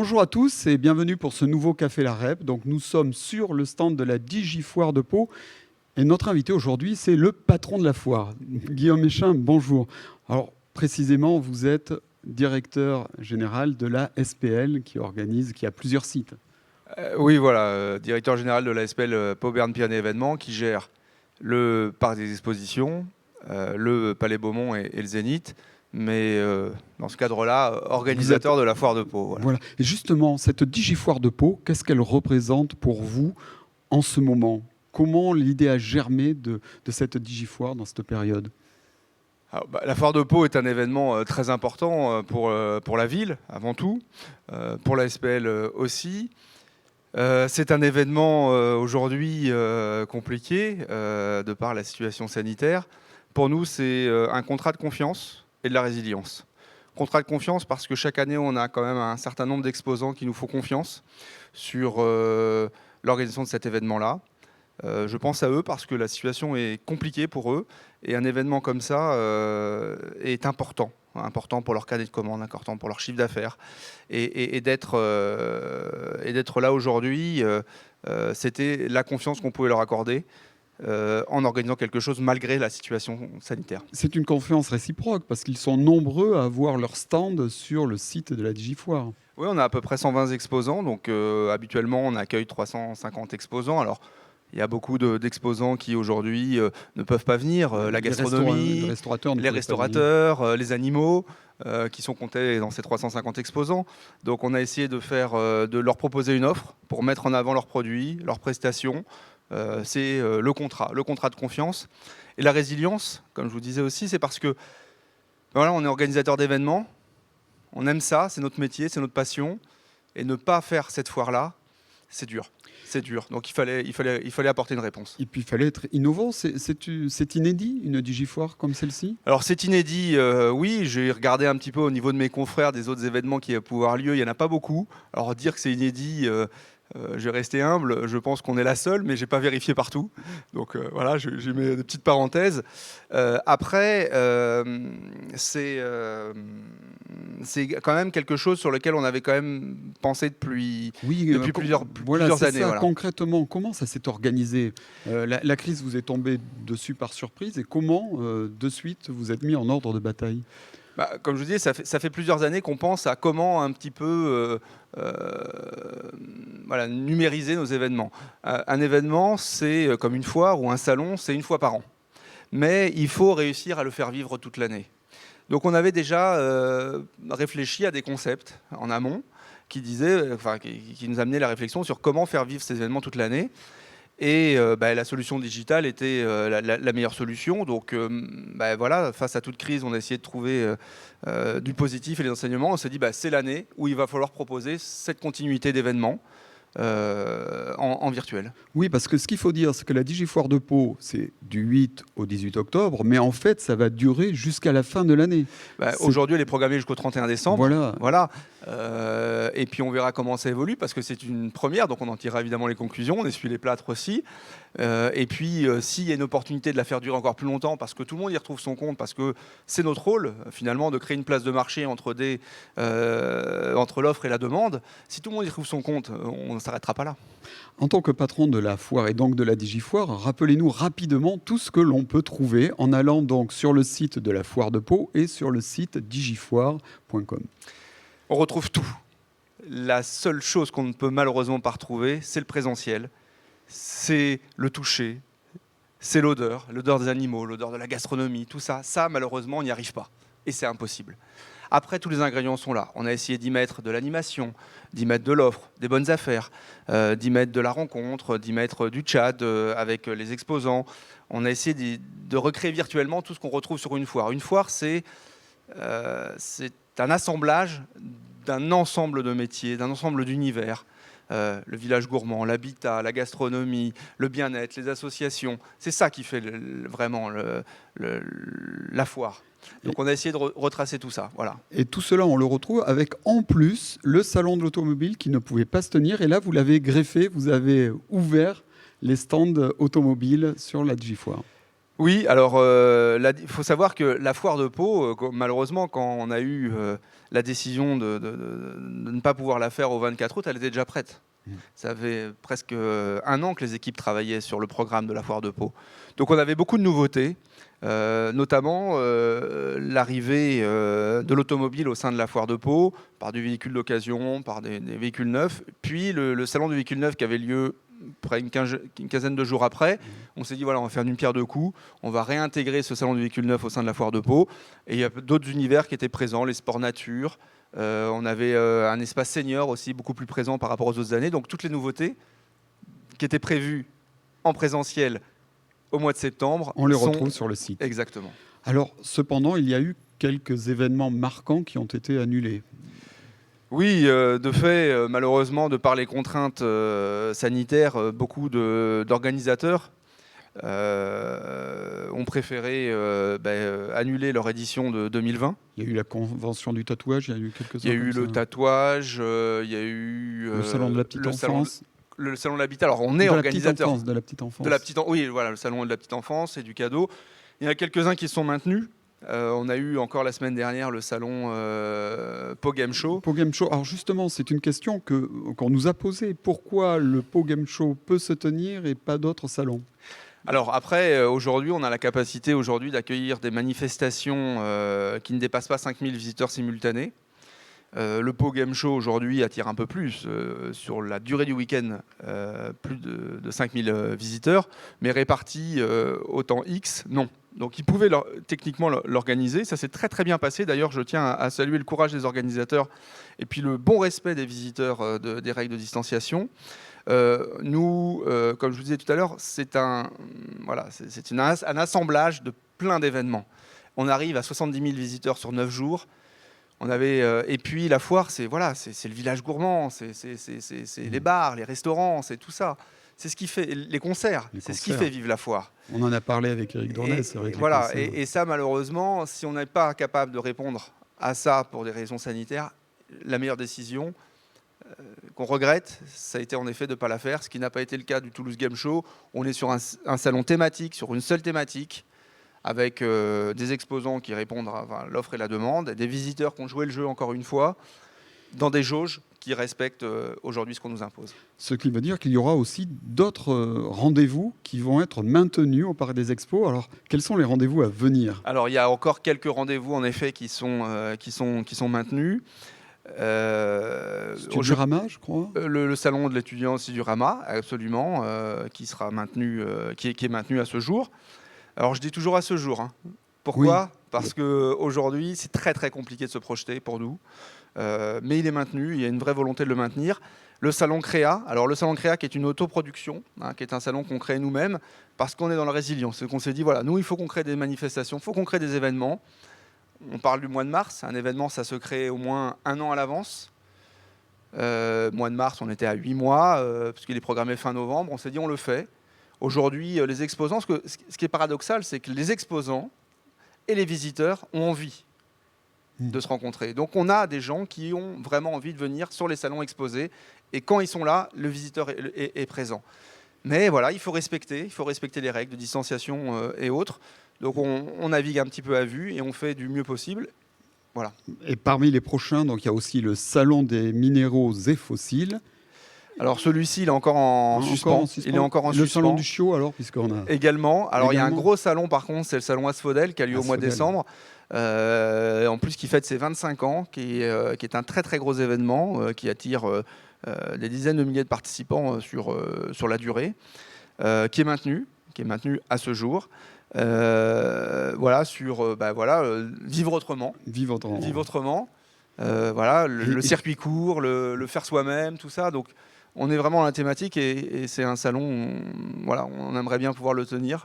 Bonjour à tous et bienvenue pour ce nouveau Café La Rep. Donc nous sommes sur le stand de la Digifoire de Pau et notre invité aujourd'hui c'est le patron de la foire, Guillaume Méchain. Bonjour. Alors précisément vous êtes directeur général de la SPL qui a plusieurs sites. Oui, voilà, directeur général de la SPL Pau Béarn Pyrénées Événements qui gère le parc des expositions, le Palais Beaumont et le Zénith. Mais dans ce cadre-là, organisateur de la foire de Pau. Voilà. Et justement, cette Digifoire de Pau, qu'est-ce qu'elle représente pour vous en ce moment? Comment l'idée a germé de cette Digifoire dans cette période? Alors, la foire de Pau est un événement très important pour la ville, avant tout, pour la SPL aussi. C'est un événement aujourd'hui compliqué de par la situation sanitaire. Pour nous, c'est un contrat de confiance et de la résilience. Contrat de confiance parce que chaque année, on a quand même un certain nombre d'exposants qui nous font confiance sur l'organisation de cet événement-là. Je pense à eux parce que la situation est compliquée pour eux et un événement comme ça est important pour leur cadet de commande, important pour leur chiffre d'affaires. Et d'être là aujourd'hui, c'était la confiance qu'on pouvait leur accorder en organisant quelque chose malgré la situation sanitaire. C'est une confiance réciproque parce qu'ils sont nombreux à avoir leur stand sur le site de la Digifoire. Oui, on a à peu près 120 exposants, donc habituellement on accueille 350 exposants. Alors, il y a beaucoup d'exposants qui aujourd'hui ne peuvent pas venir, la gastronomie, les restaurateurs, les animaux, qui sont comptés dans ces 350 exposants. Donc on a essayé de leur proposer une offre pour mettre en avant leurs produits, leurs prestations. C'est le contrat de confiance. Et la résilience, comme je vous disais aussi, c'est parce que voilà, on est organisateur d'événements, on aime ça, c'est notre métier, c'est notre passion. Et ne pas faire cette foire-là, c'est dur. C'est dur, donc il fallait apporter une réponse. Et puis il fallait être innovant, c'est inédit, une Digifoire comme celle-ci? Alors c'est inédit, oui, j'ai regardé un petit peu au niveau de mes confrères des autres événements qui pouvaient avoir lieu, il n'y en a pas beaucoup. Alors dire que c'est inédit, je vais rester humble, je pense qu'on est la seule, mais je n'ai pas vérifié partout. Donc voilà, j'ai mis des petites parenthèses. Après, c'est quand même quelque chose sur lequel on avait quand même pensé depuis plusieurs années. Voilà. Concrètement, comment ça s'est organisé? La crise vous est tombée dessus par surprise et comment, de suite, vous êtes mis en ordre de bataille? Comme je vous disais, ça fait plusieurs années qu'on pense à comment un petit peu numériser nos événements. Un événement, c'est comme une foire ou un salon, c'est une fois par an. Mais il faut réussir à le faire vivre toute l'année. Donc on avait déjà réfléchi à des concepts en amont qui nous amenaient la réflexion sur comment faire vivre ces événements toute l'année. Et la solution digitale était la meilleure solution. Donc voilà, face à toute crise, on a essayé de trouver du positif et des enseignements. On s'est dit c'est l'année où il va falloir proposer cette continuité d'événements en virtuel. Oui, parce que ce qu'il faut dire, c'est que la Digifoire de Pau, c'est du 8 au 18 octobre, mais en fait, ça va durer jusqu'à la fin de l'année. Aujourd'hui, elle est programmée jusqu'au 31 décembre. Voilà. Et puis, on verra comment ça évolue, parce que c'est une première, donc on en tirera évidemment les conclusions, on essuie les plâtres aussi. Et puis, s'il y a une opportunité de la faire durer encore plus longtemps, parce que tout le monde y retrouve son compte, parce que c'est notre rôle, finalement, de créer une place de marché entre l'offre et la demande, si tout le monde y trouve son compte, on ne s'arrêtera pas là. En tant que patron de la foire et donc de la Digifoire, rappelez-nous rapidement tout ce que l'on peut trouver en allant donc sur le site de la Foire de Pau et sur le site digifoire.com. On retrouve tout. La seule chose qu'on ne peut malheureusement pas retrouver, c'est le présentiel, c'est le toucher, c'est l'odeur des animaux, l'odeur de la gastronomie, tout ça. Ça, malheureusement, on n'y arrive pas. Et c'est impossible. Après, tous les ingrédients sont là. On a essayé d'y mettre de l'animation, d'y mettre de l'offre, des bonnes affaires, d'y mettre de la rencontre, d'y mettre du chat avec les exposants. On a essayé de recréer virtuellement tout ce qu'on retrouve sur une foire. Une foire, c'est un assemblage d'un ensemble de métiers, d'un ensemble d'univers. Le village gourmand, l'habitat, la gastronomie, le bien-être, les associations. C'est ça qui fait vraiment la foire. Donc on a essayé de retracer tout ça. Voilà. Et tout cela, on le retrouve avec en plus le salon de l'automobile qui ne pouvait pas se tenir. Et là, vous l'avez greffé, vous avez ouvert les stands automobiles sur la Digifoire. Oui, alors il faut savoir que la foire de Pau, malheureusement, quand on a eu la décision de ne pas pouvoir la faire au 24 août, elle était déjà prête. Ça fait presque un an que les équipes travaillaient sur le programme de la foire de Pau. Donc on avait beaucoup de nouveautés, notamment l'arrivée de l'automobile au sein de la foire de Pau, par du véhicule d'occasion, par des véhicules neufs, puis le salon du véhicule neuf qui avait lieu près une quinzaine de jours après. On s'est dit, voilà, on va faire d'une pierre deux coups, on va réintégrer ce salon du véhicule neuf au sein de la foire de Pau. Et il y a d'autres univers qui étaient présents, les sports nature. On avait un espace senior aussi, beaucoup plus présent par rapport aux autres années. Donc toutes les nouveautés qui étaient prévues en présentiel au mois de septembre. On les retrouve sur le site. Exactement. Alors, cependant, il y a eu quelques événements marquants qui ont été annulés. Oui, de fait, malheureusement, de par les contraintes sanitaires, beaucoup d'organisateurs ont préféré annuler leur édition de 2020. Il y a eu la convention du tatouage, il y a eu quelques-uns. Il y a eu le tatouage, il y a eu le salon de la petite enfance. Le salon de l'habitat. Alors, on est organisateur de la petite enfance. Oui, voilà, le salon de la petite enfance et du cadeau. Il y en a quelques-uns qui sont maintenus. On a eu encore la semaine dernière le salon Pau Game Show. Pau Game Show. Alors justement, c'est une question qu'on nous a posée. Pourquoi le Pau Game Show peut se tenir et pas d'autres salons? Alors après, aujourd'hui, on a la capacité d'accueillir des manifestations qui ne dépassent pas 5000 visiteurs simultanés. Le Pau Game Show aujourd'hui attire un peu plus, sur la durée du week-end, plus de 5000 visiteurs, mais répartis au temps X, non. Donc ils pouvaient techniquement l'organiser, ça s'est très très bien passé. D'ailleurs, je tiens à saluer le courage des organisateurs et puis le bon respect des visiteurs des règles de distanciation. Nous, comme je vous disais tout à l'heure, c'est un assemblage de plein d'événements. On arrive à 70 000 visiteurs sur 9 jours. Et puis la foire, c'est le village gourmand, c'est les bars, les restaurants, c'est tout ça. C'est ce qui fait les concerts, c'est ce qui fait vivre la foire. On en a parlé avec Eric Dornès. Et ça, malheureusement, si on n'est pas capable de répondre à ça pour des raisons sanitaires, la meilleure décision qu'on regrette, ça a été en effet de ne pas la faire, ce qui n'a pas été le cas du Toulouse Game Show. On est sur un salon thématique, sur une seule thématique, avec des exposants qui répondent à l'offre et la demande, des visiteurs qui ont joué le jeu encore une fois, dans des jauges qui respectent aujourd'hui ce qu'on nous impose. Ce qui veut dire qu'il y aura aussi d'autres rendez-vous qui vont être maintenus au Parc des Expos. Alors, quels sont les rendez-vous à venir? Alors, il y a encore quelques rendez-vous, en effet, qui sont maintenus. Studurama, je crois. Le salon de l'étudiant Studurama, absolument, qui sera maintenu, qui est maintenu à ce jour. Alors je dis toujours à ce jour. Hein. Pourquoi? Oui. Parce qu'aujourd'hui, c'est très très compliqué de se projeter pour nous. Mais il est maintenu, il y a une vraie volonté de le maintenir. Le salon Créa, alors le salon Créa qui est une autoproduction, qui est un salon qu'on crée nous-mêmes, parce qu'on est dans la résilience. C'est qu'on s'est dit, voilà, nous il faut qu'on crée des manifestations, il faut qu'on crée des événements. On parle du mois de mars, un événement ça se crée au moins un an à l'avance. Mois de mars, on était à 8 mois, puisqu'il est programmé fin novembre, on s'est dit on le fait. Aujourd'hui, les exposants, ce qui est paradoxal, c'est que les exposants et les visiteurs ont envie de se rencontrer. Donc on a des gens qui ont vraiment envie de venir sur les salons exposés, et quand ils sont là, le visiteur est présent. Mais voilà, il faut respecter les règles de distanciation et autres. Donc on navigue un petit peu à vue et on fait du mieux possible. Voilà. Et parmi les prochains, donc, il y a aussi le salon des minéraux et fossiles. Alors celui-ci, il est encore en suspens. Il est encore en suspens. Le salon du chiot, alors, puisqu'on a... Également. Alors il y a un gros salon, par contre, c'est le salon Asphodel qui a lieu au mois de décembre. En plus, qui fête ses 25 ans, qui est un très très gros événement, qui attire des dizaines de milliers de participants sur la durée, qui est maintenu à ce jour. Vivre autrement. Vivre autrement. Le circuit court, le faire soi-même, tout ça. Donc, on est vraiment dans la thématique et c'est un salon, on aimerait bien pouvoir le tenir.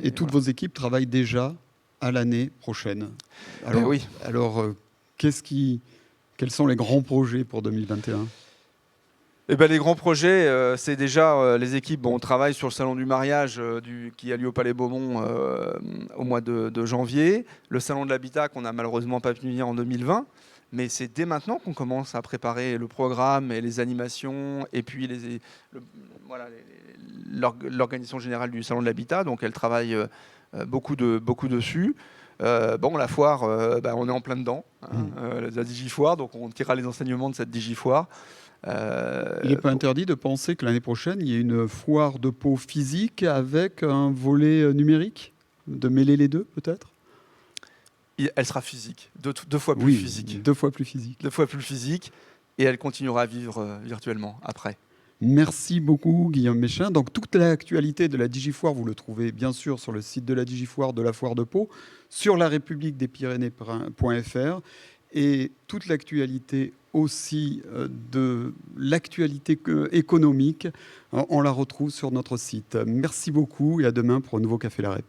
Et toutes vos équipes travaillent déjà à l'année prochaine. Alors, oui. Alors quels sont les grands projets pour 2021 ? Les grands projets, c'est déjà les équipes. On travaille sur le salon du mariage qui a lieu au Palais Beaumont au mois de janvier. Le salon de l'habitat qu'on n'a malheureusement pas pu venir en 2020. Mais c'est dès maintenant qu'on commence à préparer le programme et les animations et puis l'organisation générale du salon de l'habitat. Donc elle travaille beaucoup dessus. La foire, on est en plein dedans, la Digifoire, donc on tirera les enseignements de cette Digifoire. Il n'est pas interdit de penser que l'année prochaine, il y ait une foire de peau physique avec un volet numérique, de mêler les deux peut-être? Elle sera physique, deux fois plus physique. 2 fois plus physique. 2 fois plus physique, et elle continuera à vivre virtuellement après. Merci beaucoup Guillaume Méchain. Donc toute l'actualité de la Digifoire, vous le trouvez bien sûr sur le site de la Digifoire de la Foire de Pau, sur larépubliquedespyrénées.fr, et toute l'actualité aussi de l'actualité économique, on la retrouve sur notre site. Merci beaucoup et à demain pour un nouveau Café La Rep.